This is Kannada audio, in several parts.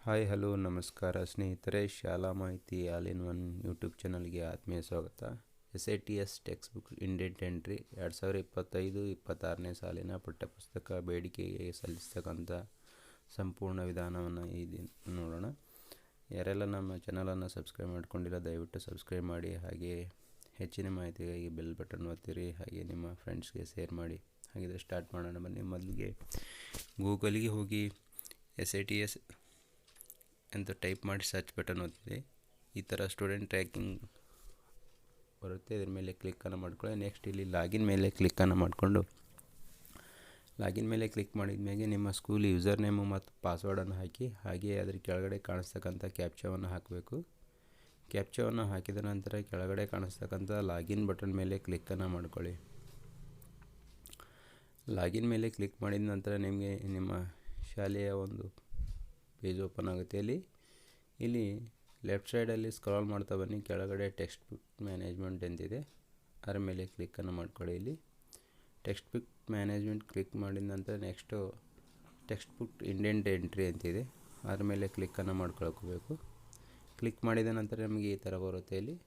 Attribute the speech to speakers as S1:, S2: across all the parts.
S1: ಹಾಯ್ ಹಲೋ ನಮಸ್ಕಾರ ಸ್ನೇಹಿತರೆ, ಶಾಲಾ ಮಾಹಿತಿ ಆಲ್ ಇನ್ ಒನ್ ಯೂಟ್ಯೂಬ್ ಚಾನಲ್ಗೆ ಆತ್ಮೀಯ ಸ್ವಾಗತ. SATS text book indent entry 2025-26ನೇ ಸಾಲಿನ ಪಠ್ಯಪುಸ್ತಕ ಬೇಡಿಕೆಗೆ ಸಲ್ಲಿಸ್ತಕ್ಕಂಥ ಸಂಪೂರ್ಣ ವಿಧಾನವನ್ನು ಈ ದಿನ ನೋಡೋಣ. ಯಾರೆಲ್ಲ ನಮ್ಮ ಚಾನಲನ್ನು ಸಬ್ಸ್ಕ್ರೈಬ್ ಮಾಡ್ಕೊಂಡಿಲ್ಲ ದಯವಿಟ್ಟು ಸಬ್ಸ್ಕ್ರೈಬ್ ಮಾಡಿ, ಹಾಗೆ ಹೆಚ್ಚಿನ ಮಾಹಿತಿಗಾಗಿ ಬೆಲ್ ಬಟನ್ ಒತ್ತಿರಿ, ಹಾಗೆ ನಿಮ್ಮ ಫ್ರೆಂಡ್ಸ್ಗೆ ಶೇರ್ ಮಾಡಿ. ಹಾಗಿದ್ರೆ ಸ್ಟಾರ್ಟ್ ಮಾಡೋಣ ಬನ್ನಿ. ಮೊದಲಿಗೆ ಗೂಗಲ್ಗೆ ಹೋಗಿ SATS ಅಂತ ಟೈಪ್ ಮಾಡಿ ಸರ್ಚ್ ಬಟನ್ ಒತ್ತಿದೆ. ಈ ಥರ ಸ್ಟೂಡೆಂಟ್ ಟ್ರ್ಯಾಕಿಂಗ್ ಬರುತ್ತೆ, ಇದ್ರ ಮೇಲೆ ಕ್ಲಿಕ್ಕನ್ನು ಮಾಡ್ಕೊಳ್ಳಿ. ನೆಕ್ಸ್ಟ್ ಇಲ್ಲಿ ಲಾಗಿನ್ ಮೇಲೆ ಕ್ಲಿಕ್ಕನ್ನು ಮಾಡಿಕೊಂಡು ಲಾಗಿನ್ ಮೇಲೆ ಕ್ಲಿಕ್ ಮಾಡಿದ ಮೇಲೆ ನಿಮ್ಮ ಸ್ಕೂಲ್ ಯೂಸರ್ ನೇಮು ಮತ್ತು ಪಾಸ್ವರ್ಡನ್ನು ಹಾಕಿ, ಹಾಗೆ ಅದ್ರ ಕೆಳಗಡೆ ಕಾಣಿಸ್ತಕ್ಕಂಥ ಕ್ಯಾಪ್ಚಾವನ್ನು ಹಾಕಬೇಕು. ಕ್ಯಾಪ್ಚಾವನ್ನು ಹಾಕಿದ ನಂತರ ಕೆಳಗಡೆ ಕಾಣಿಸ್ತಕ್ಕಂಥ ಲಾಗಿನ್ ಬಟನ್ ಮೇಲೆ ಕ್ಲಿಕ್ಕನ್ನು ಮಾಡ್ಕೊಳ್ಳಿ. ಲಾಗಿನ್ ಮೇಲೆ ಕ್ಲಿಕ್ ಮಾಡಿದ ನಂತರ ನಿಮಗೆ ನಿಮ್ಮ ಶಾಲೆಯ ಒಂದು ಪೇಜ್ ಓಪನ್ ಆಗುತ್ತೆ. ಇಲ್ಲಿ ಲೆಫ್ಟ್ ಸೈಡಲ್ಲಿ ಸ್ಕ್ರಾಲ್ ಮಾಡ್ತಾ ಬನ್ನಿ, ಕೆಳಗಡೆ ಟೆಕ್ಸ್ಟ್ ಬುಕ್ ಮ್ಯಾನೇಜ್ಮೆಂಟ್ ಎಂದಿದೆ, ಅದರ ಮೇಲೆ ಕ್ಲಿಕ್ಕನ್ನು ಮಾಡ್ಕೊಳ್ಳಿ. ಇಲ್ಲಿ ಟೆಕ್ಸ್ಟ್ ಬುಕ್ ಮ್ಯಾನೇಜ್ಮೆಂಟ್ ಕ್ಲಿಕ್ ಮಾಡಿದ ನಂತರ next text book indent entry ಅಂತಿದೆ, ಅದರ ಮೇಲೆ ಕ್ಲಿಕ್ಕನ್ನು ಮಾಡ್ಕೊಳ್ಕೋಬೇಕು. ಕ್ಲಿಕ್ ಮಾಡಿದ ನಂತರ ನಮಗೆ ಈ ಥರ ಬರುತ್ತೆ. ಇಲ್ಲಿ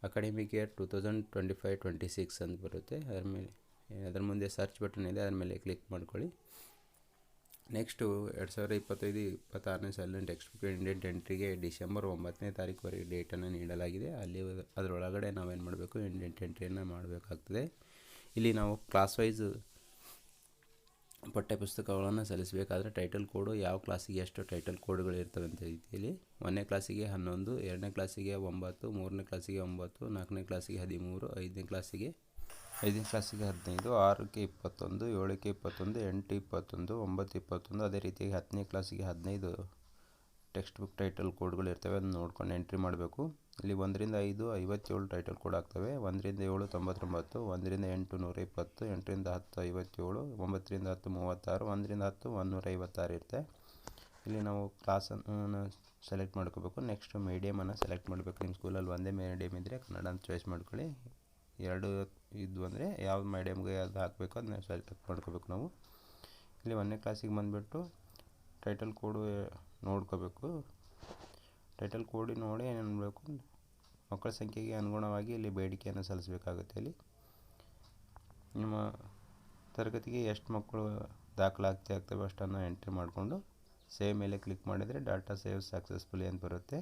S1: ಅಕಾಡೆಮಿಕ್ ಇಯರ್ 2025-26 ಅಂತ ಬರುತ್ತೆ. ಅದರ ಮುಂದೆ ಸರ್ಚ್ ಬಟನ್ ಇದೆ, ಅದರ ಮೇಲೆ ಕ್ಲಿಕ್ ಮಾಡ್ಕೊಳ್ಳಿ. ನೆಕ್ಸ್ಟು 2025-26ನೇ ಸಾಲಿನ ಟೆಕ್ಸ್ಟ್ ಬುಕ್ ಇಂಡೆಂಟ್ ಎಂಟ್ರಿಗೆ ಡಿಸೆಂಬರ್ 9ನೇ ತಾರೀಕುವರೆಗೆ ಡೇಟನ್ನು ನೀಡಲಾಗಿದೆ. ಅದರೊಳಗಡೆ ನಾವೇನು ಮಾಡಬೇಕು, ಇಂಡೆಂಟ್ ಎಂಟ್ರಿಯನ್ನು ಮಾಡಬೇಕಾಗ್ತದೆ. ಇಲ್ಲಿ ನಾವು ಕ್ಲಾಸ್ ವೈಸ್ ಪಠ್ಯಪುಸ್ತಕಗಳನ್ನು ಸಲ್ಲಿಸಬೇಕಾದ್ರೆ ಟೈಟಲ್ ಕೋಡು ಯಾವ ಕ್ಲಾಸಿಗೆ ಎಷ್ಟು ಟೈಟಲ್ ಕೋಡ್ಗಳು ಇರ್ತವೆ ಅಂತ ರೀತಿಯಲ್ಲಿ 1ನೇ ಕ್ಲಾಸಿಗೆ 11, 2ನೇ ಕ್ಲಾಸಿಗೆ 9, 3ನೇ ಕ್ಲಾಸಿಗೆ 9, 4ನೇ ಕ್ಲಾಸಿಗೆ 13, 5ನೇ ಕ್ಲಾಸಿಗೆ 15, 6ಕ್ಕೆ 21, 7ಕ್ಕೆ 21, 8 21, 9 21, ಅದೇ ರೀತಿಯಾಗಿ 10ನೇ ಕ್ಲಾಸಿಗೆ 15 ಟೆಕ್ಸ್ಟ್ ಬುಕ್ ಟೈಟಲ್ ಕೋಡ್ಗಳು ಇರ್ತವೆ. ಅದನ್ನು ನೋಡ್ಕೊಂಡು ಎಂಟ್ರಿ ಮಾಡಬೇಕು. ಇಲ್ಲಿ 1ರಿಂದ 5 57 ಟೈಟಲ್ ಕೋಡ್ ಆಗ್ತವೆ. 1ರಿಂದ 7 99, 1ರಿಂದ 8 120, 8ರಿಂದ 10 57, 9ರಿಂದ 10 36, 1ರಿಂದ 10 156 ಇರುತ್ತೆ. ಇಲ್ಲಿ ನಾವು ಕ್ಲಾಸನ್ನು ಸೆಲೆಕ್ಟ್ ಮಾಡ್ಕೋಬೇಕು. ನೆಕ್ಸ್ಟ್ ಮೀಡಿಯಮನ್ನು ಸೆಲೆಕ್ಟ್ ಮಾಡಬೇಕು. ನಿಮ್ಮ ಸ್ಕೂಲಲ್ಲಿ ಒಂದೇ ಮೀಡಿಯಮ್ ಇದ್ದರೆ ಕನ್ನಡ ಅಂತ ಚಾಯ್ಸ್ ಮಾಡ್ಕೊಳ್ಳಿ. 2 ಇದ್ವು ಅಂದರೆ ಯಾವ ಮೀಡಿಯಮ್ಗೆ ಯಾವ್ದು ಹಾಕಬೇಕು ಅದನ್ನ ಸೆಲೆಕ್ಟ್ ಮಾಡ್ಕೋಬೇಕು ನಾವು. ಇಲ್ಲಿ 1ನೇ ಕ್ಲಾಸಿಗೆ ಬಂದುಬಿಟ್ಟು ಟೈಟಲ್ ಕೋಡು ನೋಡ್ಕೋಬೇಕು. ಟೈಟಲ್ ಕೋಡಿ ನೋಡಿ ಏನು ಮಾಡಬೇಕು, ಮಕ್ಕಳ ಸಂಖ್ಯೆಗೆ ಅನುಗುಣವಾಗಿ ಇಲ್ಲಿ ಬೇಡಿಕೆಯನ್ನು ಸಲ್ಲಿಸಬೇಕಾಗುತ್ತೆ. ಇಲ್ಲಿ ನಿಮ್ಮ ತರಗತಿಗೆ ಎಷ್ಟು ಮಕ್ಕಳು ದಾಖಲಾತಿ ಆಗ್ತವೆ ಅಷ್ಟನ್ನು ಎಂಟ್ರಿ ಮಾಡಿಕೊಂಡು ಸೇವ್ ಮೇಲೆ ಕ್ಲಿಕ್ ಮಾಡಿದರೆ ಡಾಟಾ ಸೇವ್ ಸಕ್ಸಸ್ಫುಲಿ ಅಂತ ಬರುತ್ತೆ.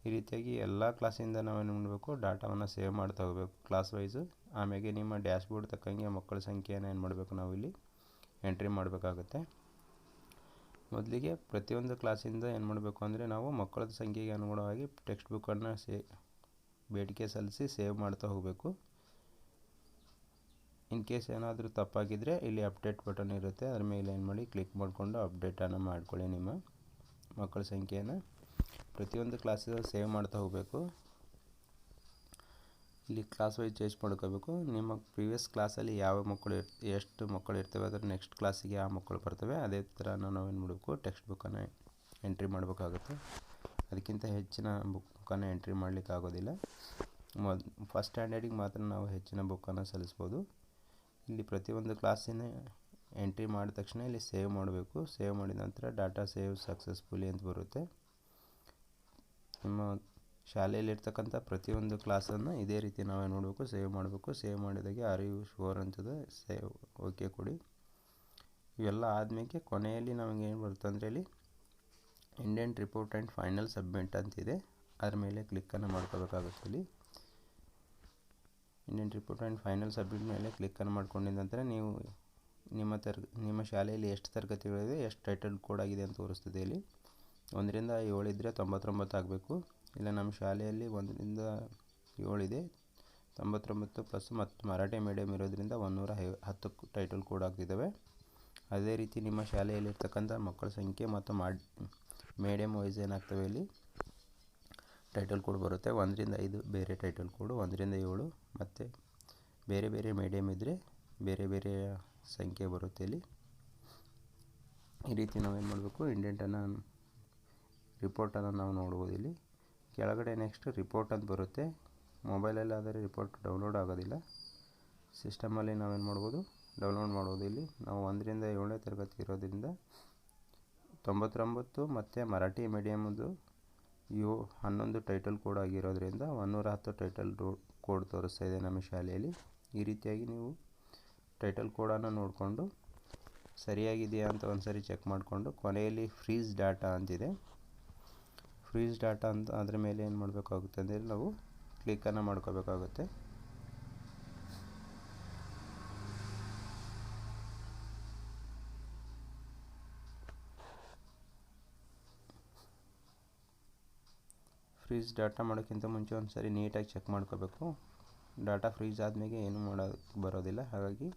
S1: ಈ ರೀತಿಯಾಗಿ ಎಲ್ಲ ಕ್ಲಾಸಿಂದ ನಾವೇನು ಮಾಡಬೇಕು, ಡಾಟಾವನ್ನು ಸೇವ್ ಮಾಡ್ತಾ ಹೋಗಬೇಕು ಕ್ಲಾಸ್ ವೈಸು. ಆಮೇಲೆ ನಿಮ್ಮ ಡ್ಯಾಶ್ ಬೋರ್ಡ್ ತಕ್ಕಂಗೆ ಮಕ್ಕಳ ಸಂಖ್ಯೆಯನ್ನು ಏನು ಮಾಡಬೇಕು, ನಾವು ಇಲ್ಲಿ ಎಂಟ್ರಿ ಮಾಡಬೇಕಾಗುತ್ತೆ. ಮೊದಲಿಗೆ ಪ್ರತಿಯೊಂದು ಕ್ಲಾಸಿಂದ ಏನು ಮಾಡಬೇಕು ಅಂದರೆ ನಾವು ಮಕ್ಕಳ ಸಂಖ್ಯೆಗೆ ಅನುಗುಣವಾಗಿ ಟೆಕ್ಸ್ಟ್ ಬುಕ್ಕನ್ನು ಬೇಡಿಕೆ ಸಲ್ಲಿಸಿ ಸೇವ್ ಮಾಡ್ತಾ ಹೋಗಬೇಕು. ಇನ್ ಕೇಸ್ ಏನಾದರೂ ತಪ್ಪಾಗಿದ್ದರೆ ಇಲ್ಲಿ ಅಪ್ಡೇಟ್ ಬಟನ್ ಇರುತ್ತೆ, ಅದ್ರ ಮೇಲೆ ಏನು ಮಾಡಿ ಕ್ಲಿಕ್ ಮಾಡಿಕೊಂಡು ಅಪ್ಡೇಟನ್ನು ಮಾಡ್ಕೊಳ್ಳಿ. ನಿಮ್ಮ ಮಕ್ಕಳ ಸಂಖ್ಯೆಯನ್ನು ಪ್ರತಿಯೊಂದು ಕ್ಲಾಸಿಗೆ ಸೇವ್ ಮಾಡ್ತಾ ಹೋಗಬೇಕು. ಇಲ್ಲಿ ಕ್ಲಾಸ್ ವೈಸ್ ಚೇಂಜ್ ಮಾಡ್ಕೋಬೇಕು. ನಿಮ್ಮ ಪ್ರೀವಿಯಸ್ ಕ್ಲಾಸಲ್ಲಿ ಯಾವ ಮಕ್ಕಳು ಎಷ್ಟು ಮಕ್ಕಳು ಇರ್ತವೆ ಅದರ ನೆಕ್ಸ್ಟ್ ಕ್ಲಾಸಿಗೆ ಆ ಮಕ್ಕಳು ಬರ್ತವೆ. ಅದೇ ಥರ ನಾವೇನು ಮಾಡಬೇಕು, ಟೆಕ್ಸ್ಟ್ ಬುಕ್ಕನ್ನು ಎಂಟ್ರಿ ಮಾಡಬೇಕಾಗುತ್ತೆ. ಅದಕ್ಕಿಂತ ಹೆಚ್ಚಿನ ಬುಕ್ಕನ್ನು ಎಂಟ್ರಿ ಮಾಡಲಿಕ್ಕೆ ಆಗೋದಿಲ್ಲ. ಫಸ್ಟ್ ಸ್ಟ್ಯಾಂಡರ್ಡಿಗೆ ಮಾತ್ರ ನಾವು ಹೆಚ್ಚಿನ ಬುಕ್ಕನ್ನು ಸಲ್ಲಿಸ್ಬೋದು. ಇಲ್ಲಿ ಪ್ರತಿಯೊಂದು ಕ್ಲಾಸಿನ ಎಂಟ್ರಿ ಮಾಡಿದ ತಕ್ಷಣ ಇಲ್ಲಿ ಸೇವ್ ಮಾಡಬೇಕು. ಸೇವ್ ಮಾಡಿದ ನಂತರ ಡಾಟಾ ಸೇವ್ ಸಕ್ಸಸ್ಫುಲಿ ಅಂತ ಬರುತ್ತೆ. ನಿಮ್ಮ ಶಾಲೆಯಲ್ಲಿರ್ತಕ್ಕಂಥ ಪ್ರತಿಯೊಂದು ಕ್ಲಾಸನ್ನು ಇದೇ ರೀತಿ ನಾವೇ ನೋಡಬೇಕು, ಸೇವ್ ಮಾಡಬೇಕು. ಸೇವ್ ಮಾಡಿದಾಗೆ ಆರ್ ಯು ಶೋರ್ ಅಂತದೆ, ಸೇವ್ ಓಕೆ ಕೊಡಿ. ಇವೆಲ್ಲ ಆದಮೇಲೆ ಕೊನೆಯಲ್ಲಿ ನಮಗೆ ಏನು ಬರುತ್ತೆ ಅಂದರೆ ಇಲ್ಲಿ indent report and final submit ಅಂತಿದೆ, ಅದ್ರ ಮೇಲೆ ಕ್ಲಿಕ್ಕನ್ನು ಮಾಡ್ಕೋಬೇಕಾಗುತ್ತೆ. ಇಲ್ಲಿ indent report and final submit ಮೇಲೆ ಕ್ಲಿಕ್ಕನ್ನು ಮಾಡ್ಕೊಂಡಿದ ನಂತರ ನೀವು ನಿಮ್ಮ ಶಾಲೆಯಲ್ಲಿ ಎಷ್ಟು ತರಗತಿಗಳಿದೆ, ಎಷ್ಟು ಟೈಟಲ್ ಕೋಡ್ ಆಗಿದೆ ಅಂತ ತೋರಿಸ್ತದೆ. ಇಲ್ಲಿ 1ರಿಂದ 7 ಇದ್ದರೆ 99 ಆಗಬೇಕು. ಇಲ್ಲ ನಮ್ಮ ಶಾಲೆಯಲ್ಲಿ 1ರಿಂದ 7 ಇದೆ, 99 ಪ್ಲಸ್ ಮತ್ತು ಮರಾಠಿ ಮೀಡಿಯಮ್ ಇರೋದ್ರಿಂದ 110 ಟೈಟಲ್ ಕೋಡ್ ಆಗ್ತಿದ್ದಾವೆ. ಅದೇ ರೀತಿ ನಿಮ್ಮ ಶಾಲೆಯಲ್ಲಿರ್ತಕ್ಕಂಥ ಮಕ್ಕಳ ಸಂಖ್ಯೆ ಮತ್ತು ಮೀಡಿಯಮ್ ವೈಸ್ ಏನಾಗ್ತವೆ, ಇಲ್ಲಿ ಟೈಟಲ್ ಕೋಡ್ ಬರುತ್ತೆ. 1ರಿಂದ 5 ಬೇರೆ ಟೈಟಲ್ ಕೋಡು, 1ರಿಂದ 7 ಮತ್ತು ಬೇರೆ ಬೇರೆ ಮೀಡಿಯಮ್ ಇದ್ದರೆ ಬೇರೆ ಬೇರೆ ಸಂಖ್ಯೆ ಬರುತ್ತೆ. ಇಲ್ಲಿ ಈ ರೀತಿ ನಾವೇನು ಮಾಡಬೇಕು, ಇಂಡೆಂಟನ್ನು ರಿಪೋರ್ಟನ್ನು ನಾವು ನೋಡ್ಬೋದು. ಇಲ್ಲಿ ಕೆಳಗಡೆ ನೆಕ್ಸ್ಟ್ ರಿಪೋರ್ಟ್ ಅಂತ ಬರುತ್ತೆ. ಮೊಬೈಲಲ್ಲಿ ಆದರೆ ರಿಪೋರ್ಟ್ ಡೌನ್ಲೋಡ್ ಆಗೋದಿಲ್ಲ, ಸಿಸ್ಟಮಲ್ಲಿ ನಾವೇನು ಮಾಡ್ಬೋದು, ಡೌನ್ಲೋಡ್ ಮಾಡ್ಬೋದು. ಇಲ್ಲಿ ನಾವು 1ರಿಂದ 7ನೇ ತರಗತಿ ಇರೋದ್ರಿಂದ 99 ಮತ್ತು ಮರಾಠಿ ಮೀಡಿಯಮ್ದು 11 ಟೈಟಲ್ ಕೋಡ್ ಆಗಿರೋದ್ರಿಂದ 110 ಟೈಟಲ್ ಕೋಡ್ ತೋರಿಸ್ತಾ ಇದೆ ನಮ್ಮ ಶಾಲೆಯಲ್ಲಿ. ಈ ರೀತಿಯಾಗಿ ನೀವು ಟೈಟಲ್ ಕೋಡನ್ನು ನೋಡಿಕೊಂಡು ಸರಿಯಾಗಿದೆಯಾ ಅಂತ ಒಂದ್ಸರಿ ಚೆಕ್ ಮಾಡಿಕೊಂಡು ಕೊನೆಯಲ್ಲಿ ಫ್ರೀಸ್ ಡಾಟಾ ಅಂತಿದೆ. ಫ್ರೀಸ್ ಡಾಟಾ ಅಂತ ಅದ್ರ ಮೇಲೆ ಏನು ಮಾಡಬೇಕಾಗುತ್ತೆ ಅಂದರೆ ನಾವು ಕ್ಲಿಕ್ಕನ್ನು ಮಾಡ್ಕೋಬೇಕಾಗುತ್ತೆ. ಫ್ರೀಸ್ ಡಾಟಾ ಮಾಡೋಕ್ಕಿಂತ ಮುಂಚೆ ಒಂದು ಸರಿ ನೀಟಾಗಿ ಚೆಕ್ ಮಾಡ್ಕೋಬೇಕು. ಡಾಟಾ ಫ್ರೀಸ್ ಆದಮೇಲೆ ಏನೂ ಮಾಡೋಕ್ಕೆ ಬರೋದಿಲ್ಲ. ಹಾಗಾಗಿ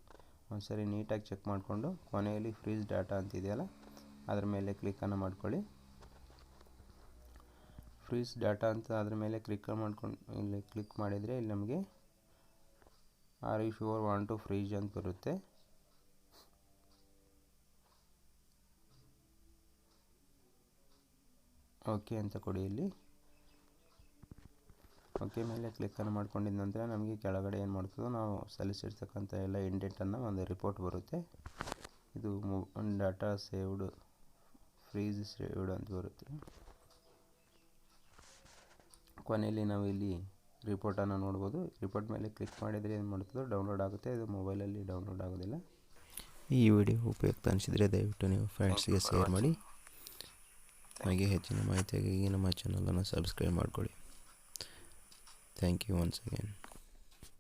S1: ಒಂದು ಸರಿ ನೀಟಾಗಿ ಚೆಕ್ ಮಾಡಿಕೊಂಡು ಕೊನೆಯಲ್ಲಿ ಫ್ರೀಸ್ ಡಾಟಾ ಅಂತಿದೆಯಲ್ಲ ಅದ್ರ ಮೇಲೆ ಕ್ಲಿಕ್ಕನ್ನು ಮಾಡ್ಕೊಳ್ಳಿ. ಫ್ರೀಸ್ ಡಾಟಾ ಅಂತ ಅದ್ರ ಮೇಲೆ ಇಲ್ಲಿ ಕ್ಲಿಕ್ ಮಾಡಿದರೆ ಇಲ್ಲಿ ನಮಗೆ are you sure want to freeze ಅಂತ ಬರುತ್ತೆ. ಓಕೆ ಅಂತ ಕೊಡಿ. ಇಲ್ಲಿ ಓಕೆ ಮೇಲೆ ಕ್ಲಿಕ್ಕನ್ನು ಮಾಡ್ಕೊಂಡಿದ್ದ ನಂತರ ನಮಗೆ ಕೆಳಗಡೆ ಏನು ಮಾಡ್ತದೋ ನಾವು ಸಲ್ಲಿಸಿರ್ತಕ್ಕಂಥ ಎಲ್ಲ ಇಂಡೆಂಟನ್ನು ಒಂದು ರಿಪೋರ್ಟ್ ಬರುತ್ತೆ. ಇದು ಡಾಟಾ ಸೇವ್ಡ್ ಫ್ರೀಸ್ ಸೇವ್ಡ್ ಅಂತ ಬರುತ್ತೆ. ಕೊನೆಯಲ್ಲಿ ನಾವು ಇಲ್ಲಿ ರಿಪೋರ್ಟನ್ನು ನೋಡ್ಬೋದು. ರಿಪೋರ್ಟ್ ಮೇಲೆ ಕ್ಲಿಕ್ ಮಾಡಿದರೆ ಏನು ಮಾಡ್ತದೋ ಡೌನ್ಲೋಡ್ ಆಗುತ್ತೆ. ಇದು ಮೊಬೈಲಲ್ಲಿ ಡೌನ್ಲೋಡ್ ಆಗೋದಿಲ್ಲ. ಈ ವಿಡಿಯೋ ಉಪಯುಕ್ತ ಅನಿಸಿದರೆ ದಯವಿಟ್ಟು ನೀವು ಫ್ರೆಂಡ್ಸ್ಗೆ ಶೇರ್ ಮಾಡಿ. ಹಾಗೆ ಹೆಚ್ಚಿನ ಮಾಹಿತಿಗಾಗಿ ನಮ್ಮ ಚಾನಲನ್ನು ಸಬ್ಸ್ಕ್ರೈಬ್ ಮಾಡಿಕೊಳ್ಳಿ. Thank you once again.